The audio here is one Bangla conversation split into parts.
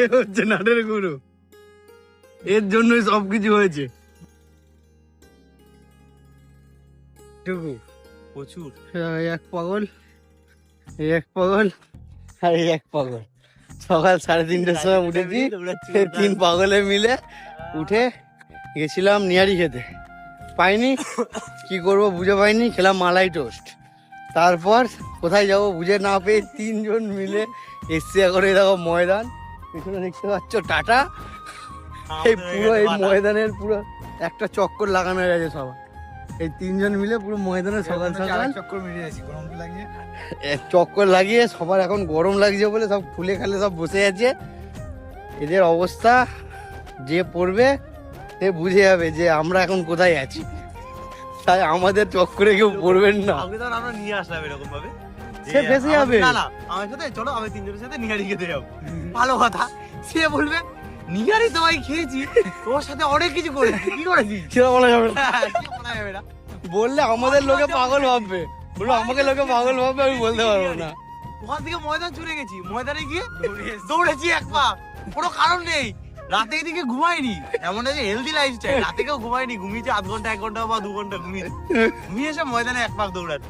এ হচ্ছে নাটের গুরু, এর জন্যই সবকিছু হয়েছে। প্রচুর। এক পাগল, এই এক পাগল, আর এই এক পাগল। সকাল 3:30টার সময় উঠেছি, 3 পাগলে মিলে উঠে গেছিলাম নিয়ারি খেতে। পাইনি, কি করব বুঝে পাইনি, খেলাম মালাই টোস্ট। তারপর কোথায় যাব বুঝে না পেয়ে 3 জন মিলে এসছি এখন এই দেখো ময়দান, পেছনে দেখতে পাচ্ছ টাটা। এই পুরো এই ময়দানের পুরো একটা চক্কর লাগানো হয়ে গেছে সবার, এই 3 জন মিলে পুরো ময়দানে সকাল সকাল চক্কর মেরে আছি, গরম লাগিয়ে। এক চক্কর লাগিয়ে সবার এখন গরম লাগছে বলে সব খুলে খালে সব বসে আছে। এদের অবস্থা যে পড়বে সে বুঝে যাবে যে আমরা এখন কোথায় আছি, তাই আমাদের চক্করে কেউ পড়বেন না। আগে তো আমরা নিয়ে আসলাম এরকম ভাবে, সে ফেঁসে যাবে। না না আমার সাথে চলো, আমি 3 জনের সাথে নিহারি খেতে যাবো। ভালো কথা, সে বলবে নিহারি তো ভাই খেয়েছি, তোর সাথে অনেক কিছু করেছি, কি করেছি সেটা বলা যাবে না, সে বলা যাবে না। বললে আমাদের লোকে পাগল ভাববে, বললো আমাকে লোকে পাগল ভাববে, আমি বলতে পারবো না। ওখান থেকে ময়দান চলে গেছি, ময়দানে গিয়ে দৌড়েছি এক পা, কোনো কারণ নেই। রাতে এদিকে ঘুমাইনি, এমন আছে হেলদি লাইফস্টাইল, রাতে কেউ ঘুমাইনি, ঘুমিয়েছি 0.5 ঘন্টা 1 ঘন্টা বা 2 ঘন্টা ঘুমিয়ে এসে ময়দানে এক পাক দৌড়াতে।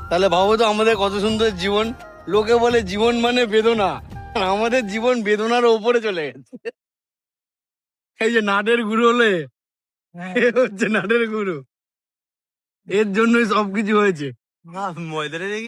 তাহলে ভাবো তো আমাদের কত সুন্দর জীবন। লোকে বলে জীবন মানে বেদনা, আর আমাদের জীবন বেদনার উপরে চলে গেছে। এই যে নাটের গুরু হলে, এ হচ্ছে নাটের গুরু, এর জন্যই সবকিছু হয়েছে। ময়দানে দেখি